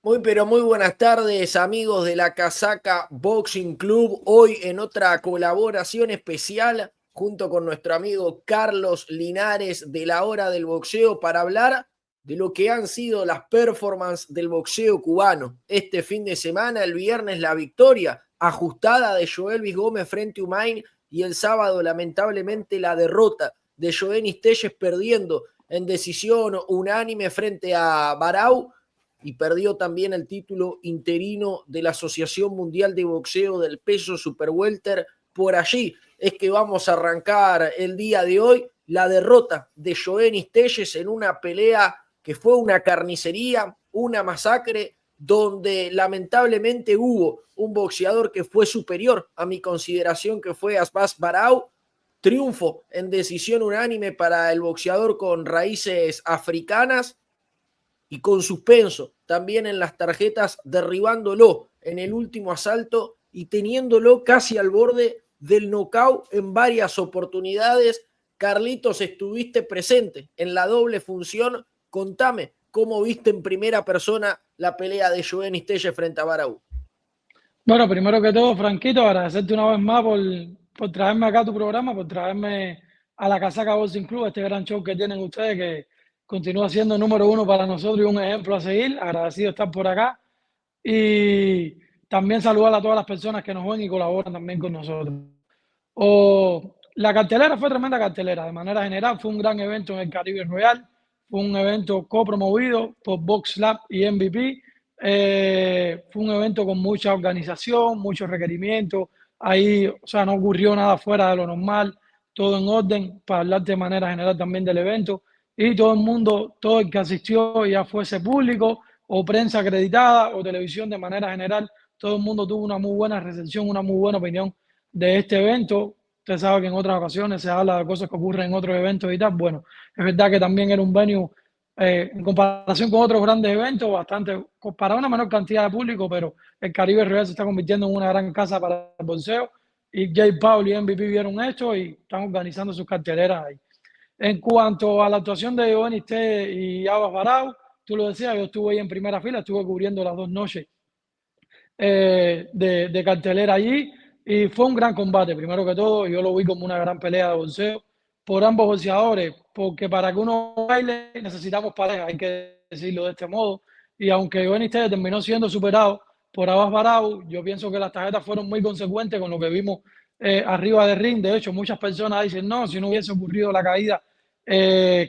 Muy pero muy buenas tardes amigos de la Casaca Boxing Club, hoy en otra colaboración especial junto con nuestro amigo Carlos Linares de la Hora del Boxeo para hablar de lo que han sido las performances del boxeo cubano. Este fin de semana, el viernes, la victoria ajustada de Joelvis Gómez frente a Umain y el sábado lamentablemente la derrota de Jovenis Telles perdiendo en decisión unánime frente a Barau y perdió también el título interino de la Asociación Mundial de Boxeo del peso super welter. Por allí es que vamos a arrancar el día de hoy la derrota de Jovenis Telles en una pelea que fue una carnicería, una masacre, donde lamentablemente hubo un boxeador que fue superior a mi consideración, que fue Asbaz Barau. Triunfo en decisión unánime para el boxeador con raíces africanas y con suspenso también en las tarjetas, derribándolo en el último asalto y teniéndolo casi al borde del knockout en varias oportunidades. Carlitos, estuviste presente en la doble función. Contame cómo viste en primera persona la pelea de Jovenis Telles frente a Barau. Bueno, primero que todo, Franquito, agradecerte una vez más por traerme acá a tu programa, por traerme a la Casaca Boxing Club, este gran show que tienen ustedes, que continúa siendo número uno para nosotros y un ejemplo a seguir. Agradecido de estar por acá. Y también saludar a todas las personas que nos ven y colaboran también con nosotros. La cartelera fue tremenda cartelera. De manera general, fue un gran evento en el Caribe Royal. Fue un evento copromovido por Box Lab y MVP. Fue un evento con mucha organización, muchos requerimientos. Ahí, o sea, no ocurrió nada fuera de lo normal. Todo en orden para hablar de manera general también del evento. Y todo el mundo, todo el que asistió, ya fuese público o prensa acreditada o televisión de manera general, todo el mundo tuvo una muy buena recepción, una muy buena opinión de este evento. Usted sabe que en otras ocasiones se habla de cosas que ocurren en otros eventos y tal. Bueno, es verdad que también era un venue, en comparación con otros grandes eventos, bastante, para una menor cantidad de público, pero el Caribe Real se está convirtiendo en una gran casa para el boxeo. Y Jay Paul y MVP vieron esto y están organizando sus carteleras ahí. En cuanto a la actuación de Giovanni T y Abbas Barau, tú lo decías, yo estuve ahí en primera fila, estuve cubriendo las dos noches de cartelera allí y fue un gran combate. Primero que todo, yo lo vi como una gran pelea de boxeo por ambos boxeadores, porque para que uno baile necesitamos pareja, hay que decirlo de este modo. Y aunque Giovanni T terminó siendo superado por Abbas Barau, yo pienso que las tarjetas fueron muy consecuentes con lo que vimos arriba del ring. De hecho, muchas personas dicen, no, si no hubiese ocurrido la caída,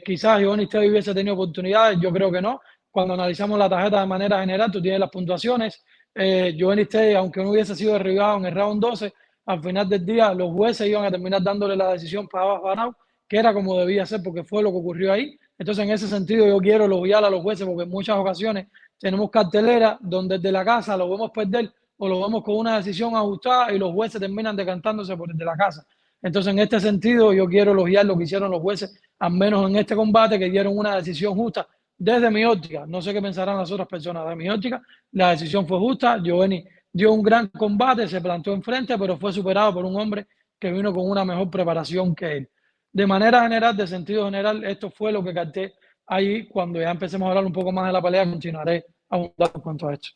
quizás Giovanni T hubiese tenido oportunidades. Yo creo que no. Cuando analizamos la tarjeta de manera general, tú tienes las puntuaciones. Giovanni Stey, aunque no hubiese sido derribado en el round 12, al final del día los jueces iban a terminar dándole la decisión para Abbas Barau, que era como debía ser porque fue lo que ocurrió ahí. Entonces, en ese sentido, yo quiero elogiar a los jueces porque en muchas ocasiones tenemos cartelera donde desde la casa lo vemos perder o lo vemos con una decisión ajustada y los jueces terminan decantándose por desde la casa. Entonces, en este sentido, yo quiero elogiar lo que hicieron los jueces, al menos en este combate, que dieron una decisión justa desde mi óptica. No sé qué pensarán las otras personas de mi óptica. La decisión fue justa. Giovanni dio un gran combate, se plantó enfrente, pero fue superado por un hombre que vino con una mejor preparación que él. De manera general, de sentido general, esto fue lo que capté ahí. Cuando ya empecemos a hablar un poco más de la pelea, continuaré abundando en cuanto a esto.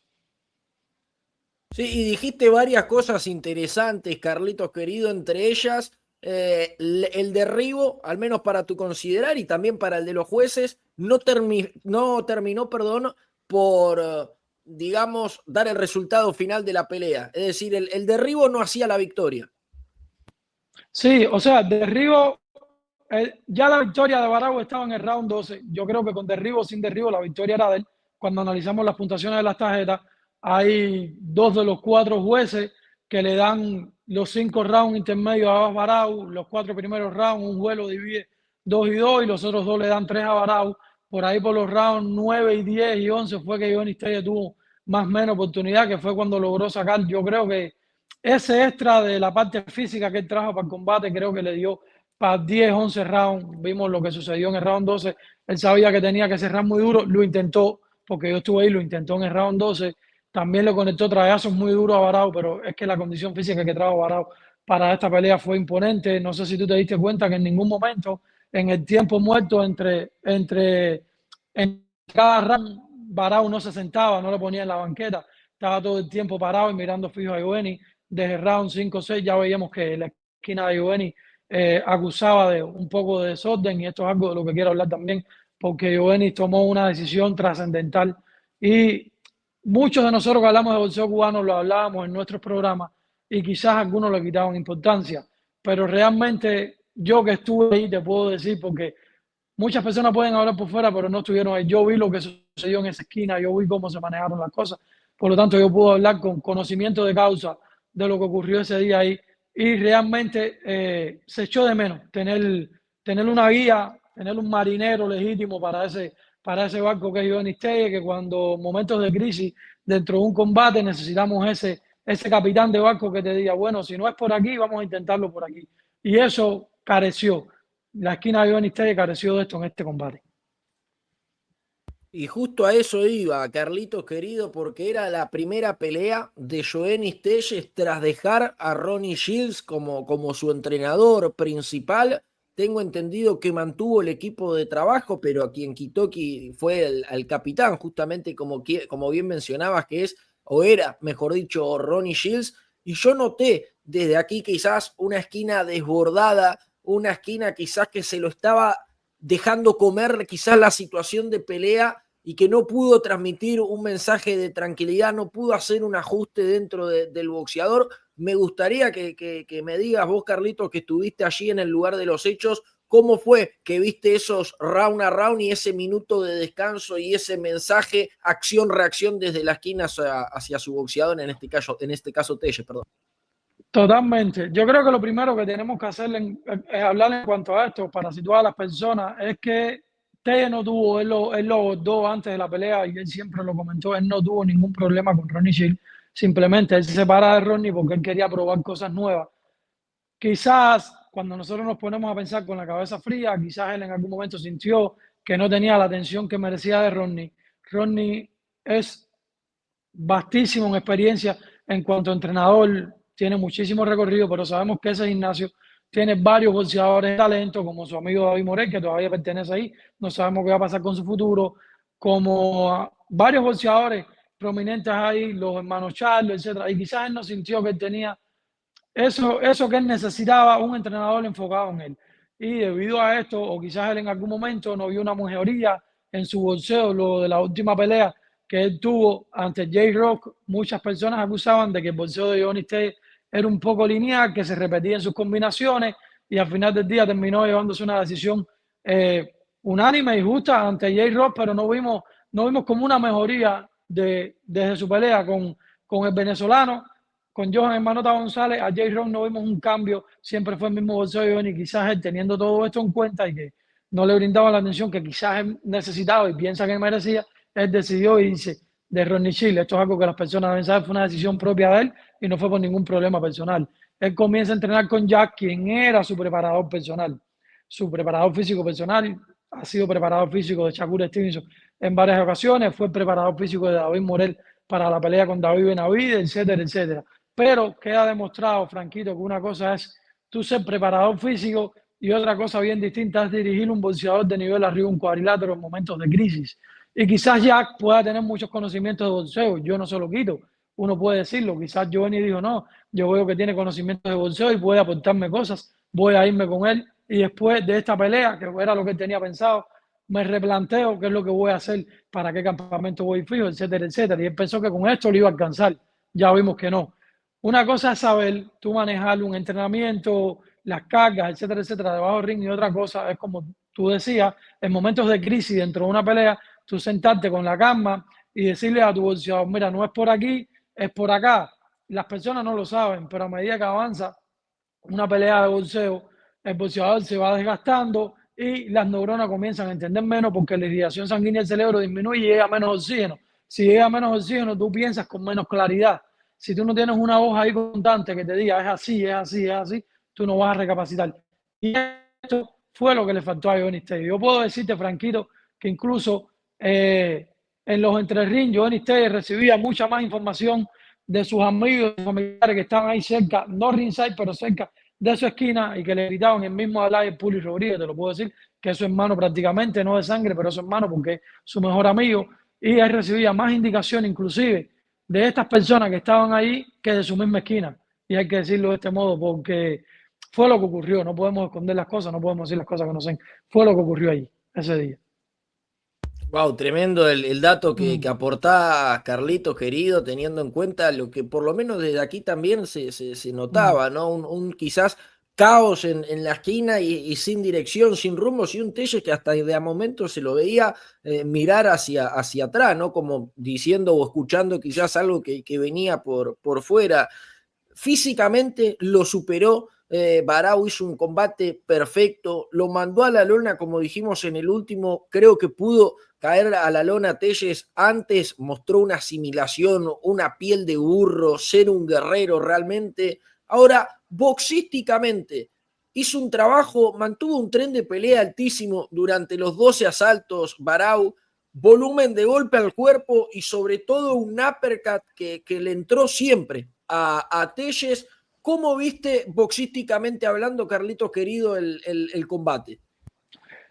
Sí, y dijiste varias cosas interesantes, Carlitos querido, entre ellas el derribo, al menos para tu considerar y también para el de los jueces, no terminó, perdón, por, digamos, dar el resultado final de la pelea. Es decir, el derribo no hacía la victoria. Sí, o sea, derribo, ya la victoria de Barau estaba en el round 12. Yo creo que con derribo o sin derribo la victoria era de él. Cuando analizamos las puntuaciones de las tarjetas, hay dos de los cuatro jueces que le dan los 5 rounds intermedios a Barau, los 4 primeros rounds, un juez lo divide 2 y 2 y los otros dos le dan 3 a Barau. Por ahí por los rounds 9 y 10 y 11 fue que Johnny Stella tuvo más o menos oportunidad, que fue cuando logró sacar, yo creo que ese extra de la parte física que él trajo para el combate, creo que le dio para 10, 11 rounds. Vimos lo que sucedió en el round 12. Él sabía que tenía que cerrar muy duro, lo intentó, porque yo estuve ahí, lo intentó en el round 12. También le conectó tragazos muy duros a Barao, pero es que la condición física que trajo Barao para esta pelea fue imponente. No sé si tú te diste cuenta que en ningún momento, en el tiempo muerto entre cada round, Barao no se sentaba, no lo ponía en la banqueta, estaba todo el tiempo parado y mirando fijo a Giovanni. Desde el round 5-6 ya veíamos que la esquina de Giovanni acusaba de un poco de desorden, y esto es algo de lo que quiero hablar también, porque Giovanni tomó una decisión trascendental, y muchos de nosotros que hablamos de boxeo cubano lo hablábamos en nuestros programas y quizás algunos le quitaban importancia, pero realmente yo que estuve ahí te puedo decir, porque muchas personas pueden hablar por fuera, pero no estuvieron ahí. Yo vi lo que sucedió en esa esquina, yo vi cómo se manejaron las cosas. Por lo tanto, yo puedo hablar con conocimiento de causa de lo que ocurrió ese día ahí. Y realmente se echó de menos tener una guía, tener un marinero legítimo para ese barco que es Giovanni Stelle, que cuando momentos de crisis dentro de un combate necesitamos ese capitán de barco que te diga, bueno, si no es por aquí, vamos a intentarlo por aquí. Y eso careció. La esquina de Giovanni Stelle careció de esto en este combate. Y justo a eso iba, Carlitos querido, porque era la primera pelea de Giovanni Stelle tras dejar a Ronnie Shields como su entrenador principal. Tengo entendido que mantuvo el equipo de trabajo, pero a quien quitó fue el capitán, justamente como bien mencionabas, que es, o era, mejor dicho, Ronnie Shields. Y yo noté desde aquí quizás una esquina desbordada, una esquina quizás que se lo estaba dejando comer quizás la situación de pelea, y que no pudo transmitir un mensaje de tranquilidad, no pudo hacer un ajuste dentro del boxeador. Me gustaría que me digas vos, Carlitos, que estuviste allí en el lugar de los hechos, ¿cómo fue que viste esos round a round y ese minuto de descanso y ese mensaje acción-reacción desde la esquina hacia su boxeador, en este caso Telles, perdón? Totalmente. Yo creo que lo primero que tenemos que hacer es hablar en cuanto a esto para situar a las personas, es que Telle no tuvo, él lo abordó antes de la pelea y él siempre lo comentó, él no tuvo ningún problema con Ronnie Shields, simplemente él se separa de Ronnie porque él quería probar cosas nuevas. Quizás cuando nosotros nos ponemos a pensar con la cabeza fría, quizás él en algún momento sintió que no tenía la atención que merecía de Ronnie. Ronnie es vastísimo en experiencia en cuanto a entrenador, tiene muchísimo recorrido, pero sabemos que ese gimnasio tiene varios boxeadores de talento, como su amigo David Morel, que todavía pertenece ahí, no sabemos qué va a pasar con su futuro, como varios boxeadores prominentes ahí, los hermanos Charlo, etcétera, y quizás él no sintió que él tenía eso que él necesitaba, un entrenador enfocado en él. Y debido a esto, o quizás él en algún momento no vio una mejoría en su boxeo, luego de la última pelea que él tuvo ante J-Rock, muchas personas acusaban de que el boxeo de Giovanni Stelle era un poco lineal, que se repetía en sus combinaciones, y al final del día terminó llevándose una decisión unánime y justa ante J-Rock, pero no vimos como una mejoría desde su pelea con el venezolano. Con Johan Hermanota González, a J-Rock no vimos un cambio, siempre fue el mismo boxeo, y quizás él, teniendo todo esto en cuenta y que no le brindaba la atención que quizás él necesitaba y piensa que merecía, él decidió irse de Ronnie Shields. Esto es algo que las personas deben saber, fue una decisión propia de él y no fue por ningún problema personal. Él comienza a entrenar con Jack, quien era su preparador personal, su preparador físico personal. Ha sido preparador físico de Shakur Stevenson en varias ocasiones, fue preparador físico de David Morel para la pelea con David Benavides, etcétera, etcétera. Pero queda demostrado, Franquito, que una cosa es tú ser preparador físico y otra cosa bien distinta es dirigir un boxeador de nivel arriba, un cuadrilátero en momentos de crisis. Y quizás Jack pueda tener muchos conocimientos de boxeo, yo no se lo quito, uno puede decirlo. Quizás Giovanni dijo, no, yo veo que tiene conocimientos de boxeo y puede aportarme cosas, voy a irme con él, y después de esta pelea, que era lo que él tenía pensado, me replanteo qué es lo que voy a hacer, para qué campamento voy fijo, etcétera, etcétera. Y él pensó que con esto lo iba a alcanzar. Ya vimos que no. Una cosa es saber tú manejar un entrenamiento, las cargas, etcétera, etcétera, debajo del ring, y otra cosa es, como tú decías, en momentos de crisis dentro de una pelea, tú sentarte con la calma y decirle a tu boxeador, mira, no es por aquí, es por acá. Las personas no lo saben, pero a medida que avanza una pelea de boxeo, el boxeador se va desgastando y las neuronas comienzan a entender menos, porque la irrigación sanguínea del cerebro disminuye y llega menos oxígeno. Si llega menos oxígeno, tú piensas con menos claridad. Si tú no tienes una voz ahí constante que te diga es así, es así, es así, tú no vas a recapacitar. Y esto fue lo que le faltó a Giovanni Stelle. Yo puedo decirte, Franquito, que incluso en los entrerring, Giovanni Stelle recibía mucha más información de sus amigos y familiares que estaban ahí cerca, no ringside, pero cerca de su esquina, y que le gritaban el mismo Alay Puli Rodríguez, te lo puedo decir, que es su hermano prácticamente, no de sangre, pero es su hermano porque es su mejor amigo. y él recibía más indicación inclusive de estas personas que estaban ahí que de su misma esquina. Y hay que decirlo de este modo porque fue lo que ocurrió. No podemos esconder las cosas, no podemos decir las cosas que no sé. Fue lo que ocurrió ahí ese día. Wow, tremendo el dato que Mm, aportaba Carlitos, querido, teniendo en cuenta lo que por lo menos desde aquí también se mm. notaba, ¿no? Un quizás caos en la esquina y sin dirección, sin rumbo, y un Telles que hasta de a momentos se lo veía mirar hacia atrás, ¿no? Como diciendo o escuchando quizás algo que venía por fuera. Físicamente lo superó. Barao hizo un combate perfecto, lo mandó a la lona, como dijimos en el último, creo que pudo caer a la lona Telles antes, mostró una asimilación, una piel de burro, ser un guerrero realmente. Ahora, boxísticamente, hizo un trabajo, mantuvo un tren de pelea altísimo durante los 12 asaltos, Barao, volumen de golpe al cuerpo y sobre todo un uppercut que le entró siempre a Telles. ¿Cómo viste boxísticamente hablando, Carlitos querido, el combate?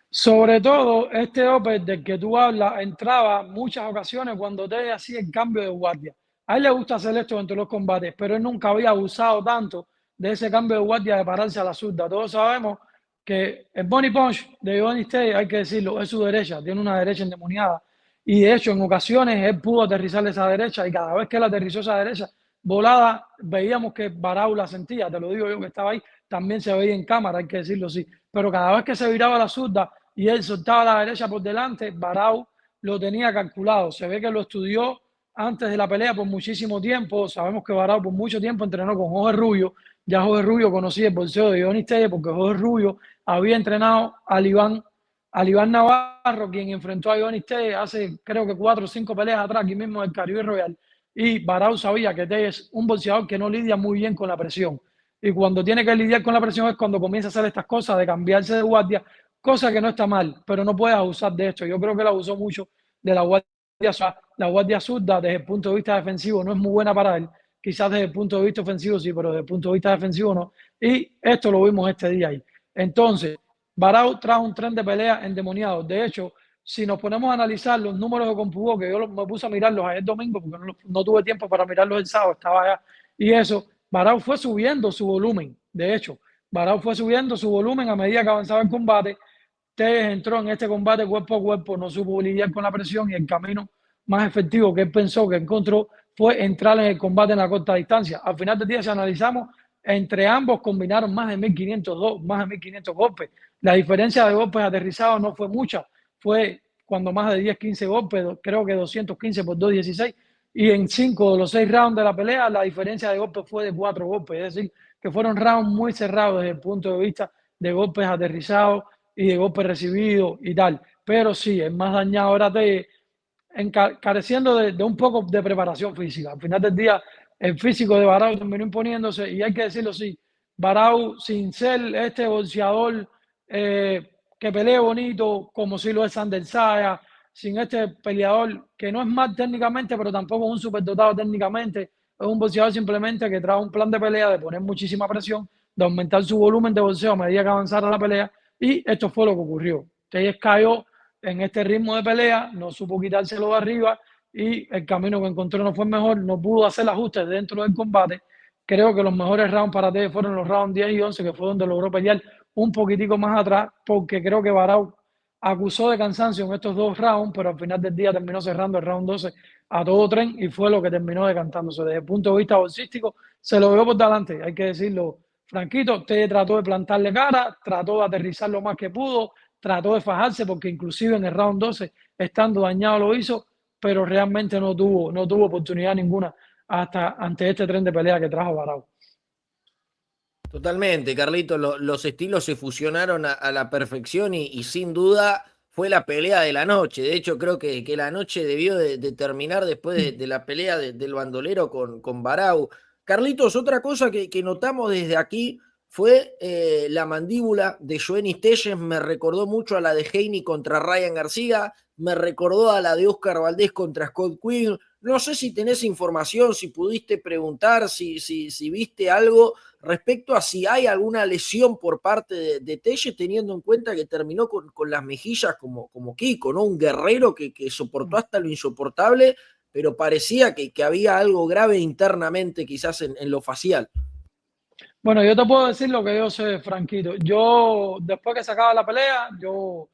Sobre todo, este Open del que tú hablas entraba muchas ocasiones cuando te hacía el cambio de guardia. A él le gusta hacer esto entre los combates, pero él nunca había abusado tanto de ese cambio de guardia de pararse a la zurda. Todos sabemos que el Body Punch de Johnny Stay, hay que decirlo, es su derecha, tiene una derecha endemoniada. Y de hecho, en ocasiones él pudo aterrizar esa derecha y cada vez que él aterrizó esa derecha, volada, veíamos que Barau la sentía, te lo digo yo que estaba ahí, también se veía en cámara, hay que decirlo sí. Pero cada vez que se viraba a la zurda, y él soltaba la derecha por delante, Barao lo tenía calculado. Se ve que lo estudió antes de la pelea por muchísimo tiempo. Sabemos que Barao por mucho tiempo entrenó con Jorge Rubio. Ya Jorge Rubio conocía el boxeo de Johnny Steye porque Jorge Rubio había entrenado al Iván Navarro, quien enfrentó a Johnny Steye hace creo que 4 o 5 peleas atrás, aquí mismo en el Caribe Royal. Y Barao sabía que Steye es un boxeador que no lidia muy bien con la presión. Y cuando tiene que lidiar con la presión es cuando comienza a hacer estas cosas de cambiarse de guardia, cosa que no está mal, pero no puedes abusar de esto. Yo creo que él abusó mucho de la guardia zurda desde el punto de vista defensivo, no es muy buena para él. Quizás desde el punto de vista ofensivo sí, pero desde el punto de vista defensivo no. Y esto lo vimos este día ahí. Entonces, Barao trajo un tren de pelea endemoniado. De hecho, si nos ponemos a analizar los números de Compubó, que yo me puse a mirarlos ayer domingo, porque no tuve tiempo para mirarlos el sábado, estaba allá, y eso, Barao fue subiendo su volumen. De hecho, Barao fue subiendo su volumen a medida que avanzaba el combate. Telles entró en este combate cuerpo a cuerpo, no supo lidiar con la presión y el camino más efectivo que él pensó que encontró fue entrar en el combate en la corta distancia. Al final del día, si analizamos, entre ambos combinaron más de 1.500 golpes. La diferencia de golpes aterrizados no fue mucha, fue cuando más de 10, 15 golpes, creo que 215 por 216, y en 5 de los 6 rounds de la pelea, la diferencia de golpes fue de 4 golpes, es decir, que fueron rounds muy cerrados desde el punto de vista de golpes aterrizados y de golpes recibidos y tal. Pero sí, es más dañado ahora careciendo de un poco de preparación física. Al final del día, el físico de Barao terminó imponiéndose y hay que decirlo sí, Barao sin ser este boxeador que pelee bonito como si lo es Sander Saya, sin este peleador que no es mal técnicamente, pero tampoco es un superdotado técnicamente, es un boxeador simplemente que trae un plan de pelea, de poner muchísima presión, de aumentar su volumen de boxeo a medida que avanzara la pelea, y esto fue lo que ocurrió. Telles cayó en este ritmo de pelea, no supo quitárselo de arriba y el camino que encontró no fue mejor, no pudo hacer ajustes dentro del combate. Creo que los mejores rounds para Telles fueron los rounds 10 y 11, que fue donde logró pelear un poquitico más atrás, porque creo que Barao acusó de cansancio en estos 2 rounds, pero al final del día terminó cerrando el round 12 a todo tren y fue lo que terminó decantándose. Desde el punto de vista bolsístico, se lo vio por delante, hay que decirlo franquito. Te trató de plantarle cara, trató de aterrizar lo más que pudo, trató de fajarse porque inclusive en el round 12, estando dañado, lo hizo, pero realmente no tuvo oportunidad ninguna hasta ante este tren de pelea que trajo Barao. Totalmente, Carlito, los estilos se fusionaron a la perfección y sin duda fue la pelea de la noche. De hecho, creo que la noche debió de terminar después de la pelea del bandolero con Barau. Carlitos, otra cosa que notamos desde aquí fue la mandíbula de Joenny Telles. Me recordó mucho a la de Haney contra Ryan García, me recordó a la de Oscar Valdés contra Scott Quinn. No sé si tenés información, si pudiste preguntar, si viste algo respecto a si hay alguna lesión por parte de Telles, teniendo en cuenta que terminó con las mejillas como Kiko, ¿no? Un guerrero que soportó hasta lo insoportable, pero parecía que había algo grave internamente, quizás en lo facial. Bueno, yo te puedo decir lo que yo sé, Franquito. Yo, después que se acaba la pelea, yo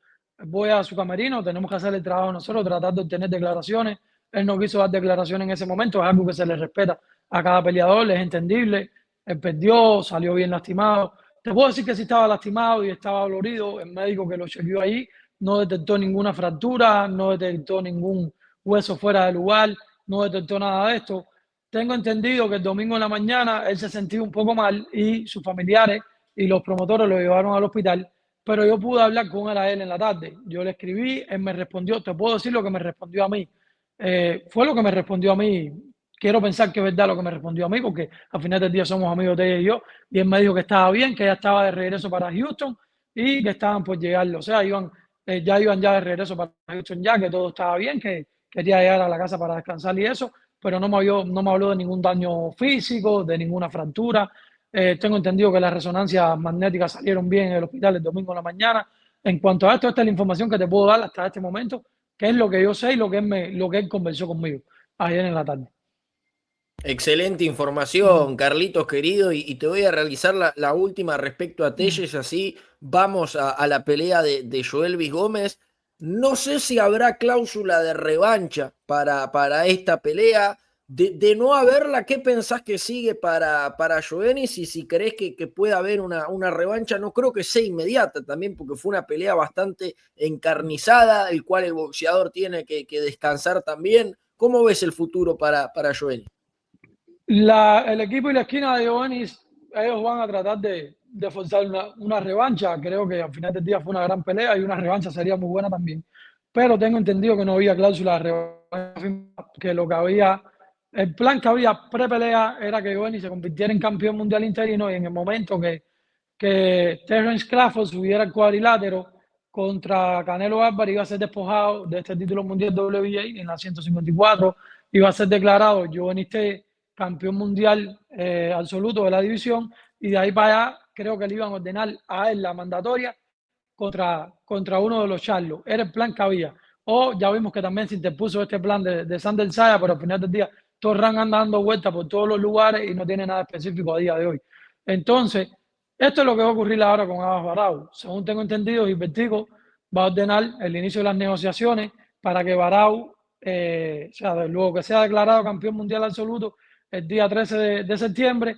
voy a su camerino, tenemos que hacer el trabajo nosotros, tratar de obtener declaraciones. Él no quiso dar declaraciones en ese momento, es algo que se le respeta a cada peleador, es entendible. Él perdió, salió bien lastimado. Te puedo decir que sí estaba lastimado y estaba dolorido. El médico que lo chequeó ahí no detectó ninguna fractura, no detectó ningún hueso fuera de lugar, no detectó nada de esto. Tengo entendido que el domingo en la mañana él se sentía un poco mal y sus familiares y los promotores lo llevaron al hospital, pero yo pude hablar con él a él en la tarde. Yo le escribí, él me respondió, te puedo decir lo que me respondió a mí. Fue lo que me respondió a mí. Quiero pensar que es verdad lo que me respondió a mí, porque al final del día somos amigos de ella y yo, y él me dijo que estaba bien, que ya estaba de regreso para Houston y que estaban por llegar, o sea, ya iban ya de regreso para Houston ya, que todo estaba bien, que quería llegar a la casa para descansar y eso, pero no me habló de ningún daño físico, de ninguna fractura. Tengo entendido que las resonancias magnéticas salieron bien en el hospital el domingo en la mañana. En cuanto a esto, esta es la información que te puedo dar hasta este momento, que es lo que yo sé y lo que él conversó conmigo ayer en la tarde. Excelente información, Carlitos querido, y te voy a realizar la última respecto a Telles, así vamos a la pelea de Joelvis Gómez. No sé si habrá cláusula de revancha para esta pelea. De no haberla, ¿qué pensás que sigue para Joelvis? Y si crees que pueda haber una revancha, no creo que sea inmediata también, porque fue una pelea bastante encarnizada, el cual el boxeador tiene que descansar también. ¿Cómo ves el futuro para Joelvis? El equipo y la esquina de Giovannis, ellos van a tratar de forzar una revancha. Creo que al final del día fue una gran pelea y una revancha sería muy buena también. Pero tengo entendido que no había cláusula de revancha, que lo que había, el plan que había pre-pelea era que Giovanni se convirtiera en campeón mundial interino y en el momento que Terence Crawford subiera al cuadrilátero contra Canelo Álvarez iba a ser despojado de este título mundial WBA en la 154, iba a ser declarado Giovanni campeón mundial absoluto de la división, y de ahí para allá creo que le iban a ordenar a él la mandatoria contra uno de los charlos. Era el plan que había. O ya vimos que también se interpuso este plan de Sander Saya, pero al final del día todo Ran anda dando vueltas por todos los lugares y no tiene nada específico a día de hoy. Entonces, esto es lo que va a ocurrir ahora con Abbas Barao. Según tengo entendido, Gilbertico va a ordenar el inicio de las negociaciones para que Barao, o sea, luego que sea declarado campeón mundial absoluto, el día 13 de septiembre,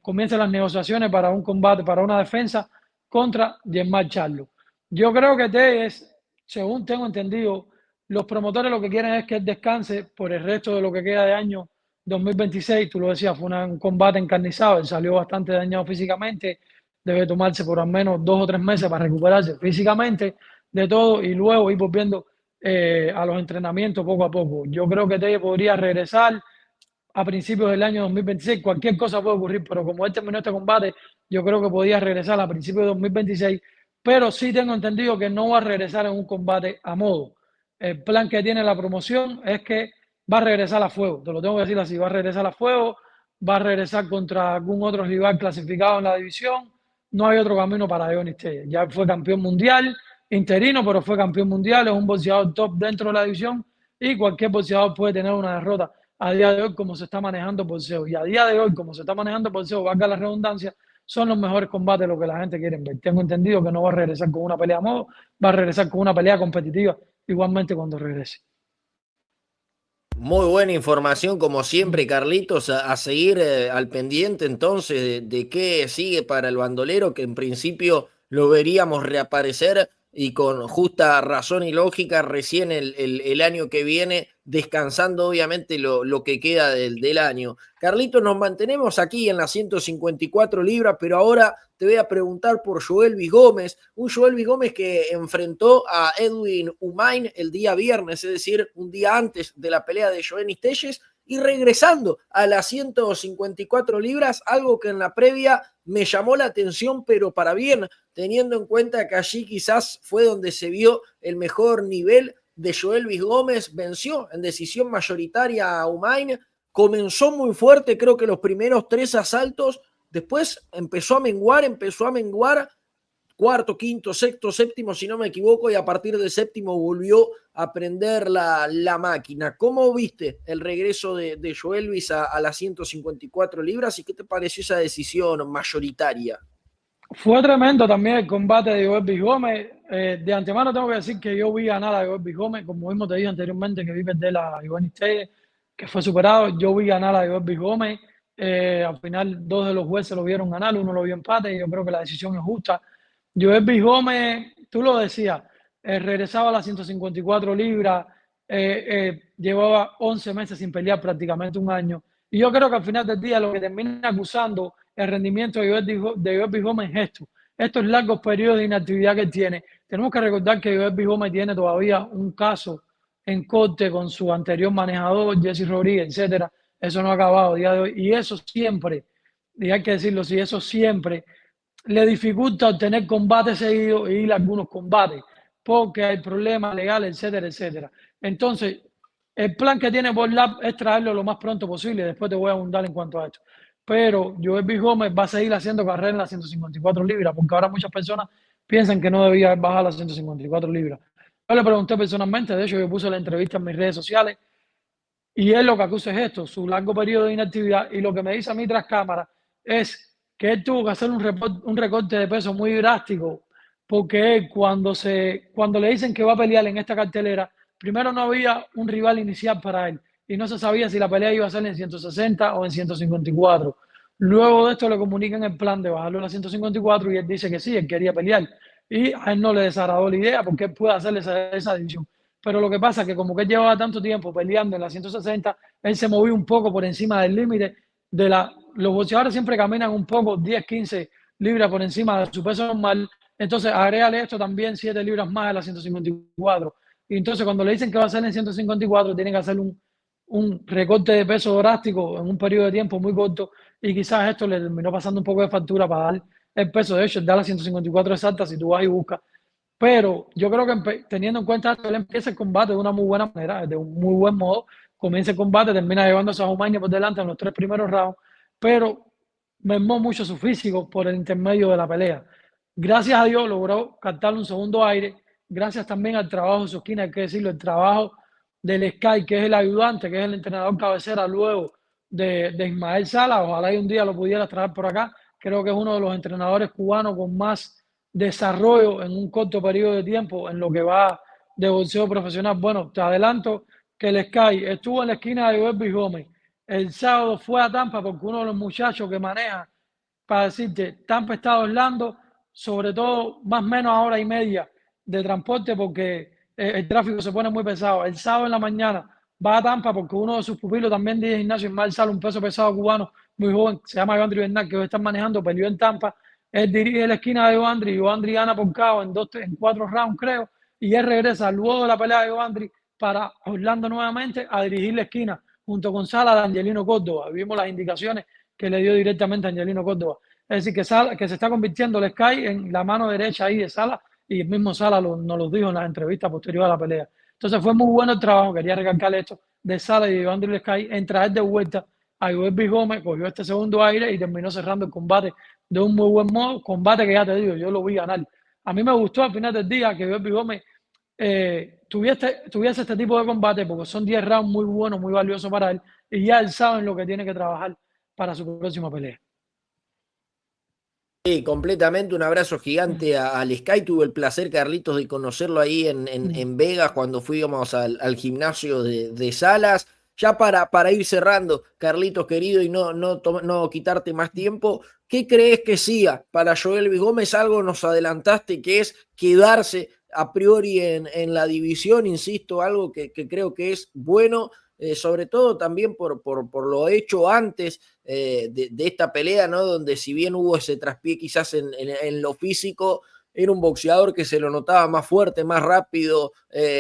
comiencen las negociaciones para un combate, para una defensa contra Germán Charlo. Yo creo que Telles, según tengo entendido, los promotores lo que quieren es que él descanse por el resto de lo que queda de año 2026. Tú lo decías, fue un combate encarnizado, él salió bastante dañado físicamente, debe tomarse por al menos 2 o 3 meses para recuperarse físicamente de todo y luego ir volviendo a los entrenamientos poco a poco. Yo creo que Telles podría regresar a principios del año 2026. Cualquier cosa puede ocurrir, pero como él terminó este combate, yo creo que podía regresar a principios de 2026, pero sí tengo entendido que no va a regresar en un combate a modo. El plan que tiene la promoción es que va a regresar a fuego, te lo tengo que decir así, va a regresar a fuego, va a regresar contra algún otro rival clasificado en la división. No hay otro camino para Johnny Telles. Ya fue campeón mundial, interino, pero fue campeón mundial, es un boxeador top dentro de la división y cualquier boxeador puede tener una derrota a día de hoy como se está manejando el boxeo. Y a día de hoy, como se está manejando el boxeo, valga la redundancia, son los mejores combates lo que la gente quiere ver. Tengo entendido que no va a regresar con una pelea a modo, va a regresar con una pelea competitiva igualmente cuando regrese. Muy buena información, como siempre, Carlitos, a seguir al pendiente entonces de qué sigue para el bandolero, que en principio lo veríamos reaparecer y con justa razón y lógica recién el año que viene, descansando obviamente lo que queda del año. Carlitos, nos mantenemos aquí en las 154 libras, pero ahora te voy a preguntar por Joelvis Gómez, un Joelvis Gómez que enfrentó a Edwin Umain el día viernes, es decir, un día antes de la pelea de Joenny Telles, y regresando a las 154 libras, algo que en la previa me llamó la atención, pero para bien, teniendo en cuenta que allí quizás fue donde se vio el mejor nivel de Joel Luis Gómez, venció en decisión mayoritaria a Umain, comenzó muy fuerte, creo que los primeros 3 asaltos, después empezó a menguar, cuarto, quinto, sexto, séptimo, si no me equivoco, y a partir del séptimo volvió a prender la máquina. ¿Cómo viste el regreso de Joel Luis a las 154 libras y qué te pareció esa decisión mayoritaria? Fue tremendo también el combate de Joel Luis Gómez. De antemano tengo que decir que yo vi ganar a Joel Luis Gómez, como mismo te dije anteriormente, que vi perder a Iván Istey, que fue superado. Yo vi ganar a Joel Luis Gómez. Al final, 2 de los jueces lo vieron ganar, uno lo vio empate, y yo creo que la decisión es justa. Joel Luis Gómez, tú lo decías, regresaba a las 154 libras, llevaba 11 meses sin pelear, prácticamente un año. Y yo creo que al final del día lo que termina acusando el rendimiento de Joel Luis Gómez es esto. Estos largos periodos de inactividad que él tiene. Tenemos que recordar que Joel Luis Gómez tiene todavía un caso en corte con su anterior manejador, Jesse Rodríguez, etcétera. Eso no ha acabado a día de hoy. Y eso siempre, y hay que decirlo así, eso siempre le dificulta obtener combates seguidos e ir a algunos combates, porque hay problemas legales, etcétera, etcétera. Entonces, el plan que tiene Borlap es traerlo lo más pronto posible. Después te voy a abundar en cuanto a esto. Pero Joel Luis Gómez va a seguir haciendo carrera en las 154 libras, porque ahora muchas personas piensan que no debía bajar a las 154 libras. Yo le pregunté personalmente, de hecho yo puse la entrevista en mis redes sociales, y él lo que acusa es esto, su largo periodo de inactividad, y lo que me dice a mí tras cámara es que él tuvo que hacer un recorte de peso muy drástico, porque él cuando le dicen que va a pelear en esta cartelera, primero no había un rival inicial para él, y no se sabía si la pelea iba a ser en 160 o en 154. Luego de esto le comunican el plan de bajarlo a la 154 y él dice que sí, él quería pelear. Y a él no le desagradó la idea porque él puede hacer esa división. Pero lo que pasa es que como que él llevaba tanto tiempo peleando en la 160, él se movió un poco por encima del límite de los boxeadores siempre caminan un poco, 10, 15 libras por encima de su peso normal. Entonces, agrégale esto también 7 libras más de la 154. Y entonces, cuando le dicen que va a ser en 154, tienen que hacer un recorte de peso drástico en un periodo de tiempo muy corto. Y quizás esto le terminó pasando un poco de factura para dar el peso. De hecho, da la 154 exacta si tú vas y buscas. Pero yo creo que teniendo en cuenta que él empieza el combate de una muy buena manera, de un muy buen modo, comienza el combate, termina llevándose a Jumaña por delante en los 3 primeros rounds, pero mermó mucho su físico por el intermedio de la pelea. Gracias a Dios logró captarle un segundo aire, gracias también al trabajo de su esquina, hay que decirlo, el trabajo del Sky, que es el ayudante, que es el entrenador cabecera luego de Ismael Sala. Ojalá y un día lo pudiera traer por acá. Creo que es uno de los entrenadores cubanos con más desarrollo en un corto periodo de tiempo en lo que va de boxeo profesional. Bueno, te adelanto que el Sky estuvo en la esquina de Joel Luis Gómez. El sábado fue a Tampa porque uno de los muchachos que maneja, para decirte, Tampa está a Orlando, sobre todo más o menos a hora y media de transporte porque el tráfico se pone muy pesado. El sábado en la mañana va a Tampa porque uno de sus pupilos también de gimnasio en Sala, un peso pesado cubano muy joven, se llama Iván Bernal, que hoy están manejando, peleó en Tampa. Él dirige la esquina de Joandri, Joandri gana por KO en 4 rounds, creo, y él regresa luego de la pelea de Joandri para Orlando nuevamente a dirigir la esquina junto con Sala de Angelino Córdoba. Vimos las indicaciones que le dio directamente a Angelino Córdoba. Es decir, que se está convirtiendo el Sky en la mano derecha ahí de Sala, y el mismo Sala nos lo dijo en la entrevista posterior a la pelea. Entonces fue muy bueno el trabajo, quería recalcar esto, de Sala y de Joandri Sky en traer de vuelta a Joel Luis Gómez, cogió este segundo aire y terminó cerrando el combate de un muy buen modo, combate que ya te digo, yo lo vi ganar. A mí me gustó al final del día que Joel Luis Gómez tuviese este tipo de combate porque son 10 rounds muy buenos, muy valiosos para él, y ya él sabe en lo que tiene que trabajar para su próxima pelea. Sí, completamente, un abrazo gigante al Sky. Tuve el placer, Carlitos, de conocerlo ahí en Vegas cuando fuimos al gimnasio de Salas. Ya para ir cerrando, Carlitos querido, y no quitarte más tiempo, ¿qué crees que siga para Joel Luis Gómez? Algo nos adelantaste que es quedarse a priori en la división, insisto, algo que creo que es bueno, sobre todo también por lo hecho antes de esta pelea, ¿no? Donde si bien hubo ese traspié quizás en lo físico, era un boxeador que se lo notaba más fuerte, más rápido,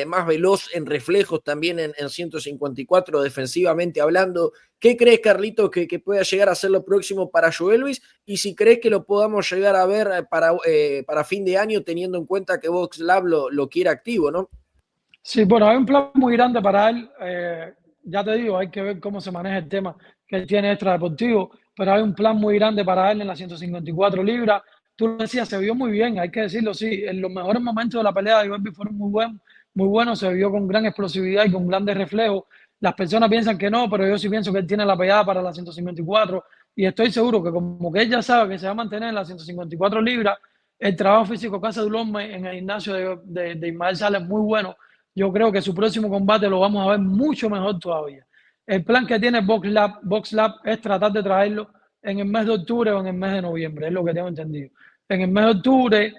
más veloz en reflejos también en 154 defensivamente hablando. ¿Qué crees, Carlito, que pueda llegar a ser lo próximo para Joel Luis? Y si crees que lo podamos llegar a ver para fin de año, teniendo en cuenta que Box Lab lo quiere activo, ¿no? Sí, bueno, hay un plan muy grande para él. Ya te digo, hay que ver cómo se maneja el tema que él tiene extradeportivo, pero hay un plan muy grande para él en las 154 libras. Tú lo decías, se vio muy bien, hay que decirlo, sí. En los mejores momentos de la pelea de Iorbi fueron muy buenos, se vio con gran explosividad y con grandes reflejos. Las personas piensan que no, pero yo sí pienso que él tiene la pegada para las 154 y estoy seguro que como que él ya sabe que se va a mantener en las 154 libras, el trabajo físico que hace Dulorme en el gimnasio de Ismael Sala es muy bueno. Yo creo que su próximo combate lo vamos a ver mucho mejor todavía. El plan que tiene Box Lab es tratar de traerlo en el mes de octubre o en el mes de noviembre, es lo que tengo entendido. En el mes de octubre,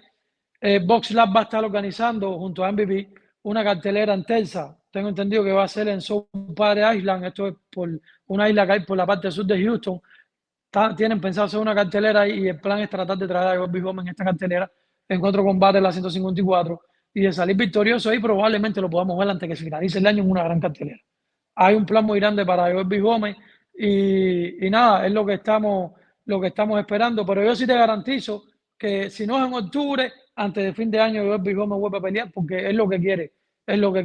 Box Lab va a estar organizando junto a MVP una cartelera en Telsa. Tengo entendido que va a ser en South Padre Island, esto es por una isla que hay por la parte sur de Houston. Tienen pensado hacer una cartelera y el plan es tratar de traer a Bobby Gómez en esta cartelera en otro combate en la 154 y de salir victorioso y probablemente lo podamos ver antes que se finalice el año en una gran cartelera. Hay un plan muy grande para Bobby Gómez y nada, es lo que estamos esperando, pero yo sí te garantizo que si no es en octubre, antes de fin de año, Bobby Gómez vuelve a pelear porque es lo que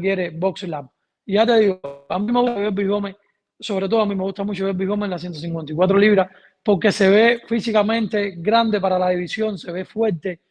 quiere Box Lab. Y ya te digo, a mí me gusta Bobby Gómez, sobre todo a mí me gusta mucho Bobby Gómez en las 154 libras porque se ve físicamente grande para la división, se ve fuerte.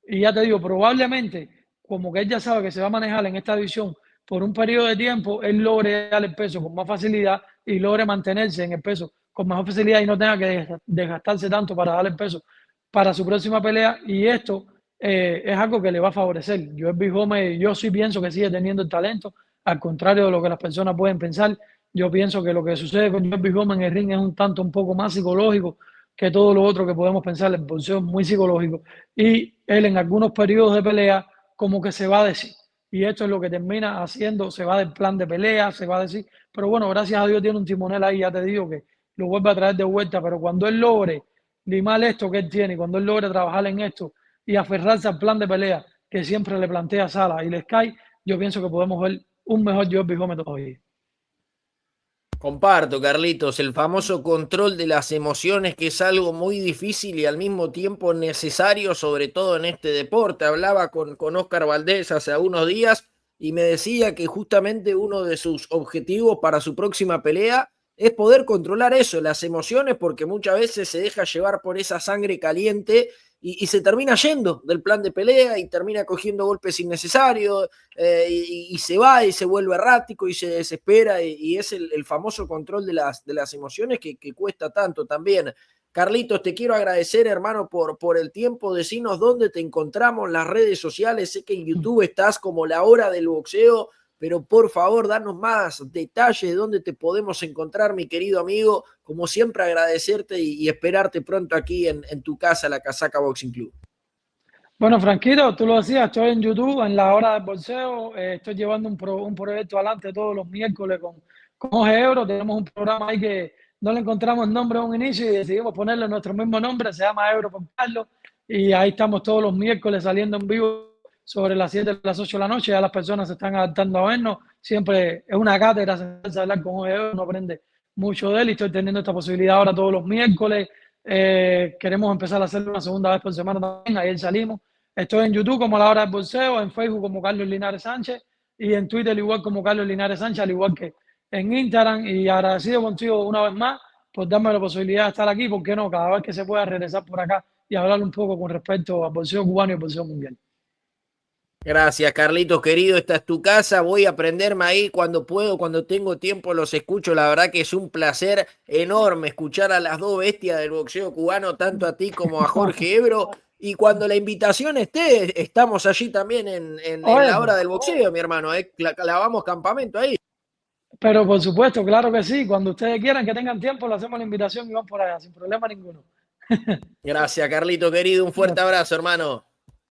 Y ya te digo, probablemente, como que él ya sabe que se va a manejar en esta división por un periodo de tiempo, él logre dar el peso con más facilidad y logre mantenerse en el peso con mejor facilidad y no tenga que desgastarse tanto para dar el peso para su próxima pelea. Y esto es algo que le va a favorecer. Joelby Gómez, yo sí pienso que sigue teniendo el talento, al contrario de lo que las personas pueden pensar. Yo pienso que lo que sucede con Joelby Gómez en el ring es un poco más psicológico que todo lo otro que podemos pensar. El boxeo es muy psicológico y él en algunos periodos de pelea como que se va a decir. Y esto es lo que termina haciendo, se va del plan de pelea, se va a decir. Pero bueno, gracias a Dios tiene un timonel ahí, ya te digo que lo vuelve a traer de vuelta, pero cuando él logre limar esto que él tiene, cuando él logre trabajar en esto y aferrarse al plan de pelea que siempre le plantea Sala y le Sky, yo pienso que podemos ver un mejor Joe Gómez todavía. Comparto, Carlitos, el famoso control de las emociones, que es algo muy difícil y al mismo tiempo necesario, sobre todo en este deporte. Hablaba con Oscar Valdés hace unos días y me decía que justamente uno de sus objetivos para su próxima pelea es poder controlar eso, las emociones, porque muchas veces se deja llevar por esa sangre caliente y se termina yendo del plan de pelea y termina cogiendo golpes innecesarios, y se va y se vuelve errático y se desespera y es el famoso control de las emociones que cuesta tanto también. Carlitos, te quiero agradecer, hermano, por el tiempo. Decinos dónde te encontramos, las redes sociales. Sé que en YouTube estás como La Hora del Boxeo, pero por favor, danos más detalles de dónde te podemos encontrar, mi querido amigo. Como siempre, agradecerte y esperarte pronto aquí en tu casa, la Casaca Boxing Club. Bueno, Franquito, tú lo decías, estoy en YouTube, en la hora del bolseo, estoy llevando un proyecto adelante todos los miércoles con Jorge Ebro, tenemos un programa ahí que no le encontramos nombre a un inicio y decidimos ponerle nuestro mismo nombre, se llama Ebro con Carlos, y ahí estamos todos los miércoles saliendo en vivo sobre las 7 de las 8 de la noche, ya las personas se están adaptando a vernos, siempre es una cátedra sentarse a hablar con Jorge Ebro, uno aprende mucho de él y estoy teniendo esta posibilidad ahora todos los miércoles. Queremos empezar a hacerlo una segunda vez por semana también, ayer salimos. Estoy en YouTube como La Hora del Bolseo, en Facebook como Carlos Linares Sánchez y en Twitter igual como Carlos Linares Sánchez, al igual que en Instagram. Y agradecido contigo una vez más por darme la posibilidad de estar aquí, ¿por qué no? Cada vez que se pueda regresar por acá y hablar un poco con respecto al bolseo cubano y al bolseo mundial. Gracias, Carlitos, querido. Esta es tu casa. Voy a prenderme ahí cuando puedo, cuando tengo tiempo, los escucho. La verdad que es un placer enorme escuchar a las dos bestias del boxeo cubano, tanto a ti como a Jorge Ebro. Y cuando la invitación esté, estamos allí también en Oye, la hora del boxeo, mi hermano. Clavamos campamento ahí. pero por supuesto, claro que sí. Cuando ustedes quieran que tengan tiempo, le hacemos la invitación y van por allá, sin problema ninguno. Gracias, Carlito, querido. Un fuerte abrazo, hermano.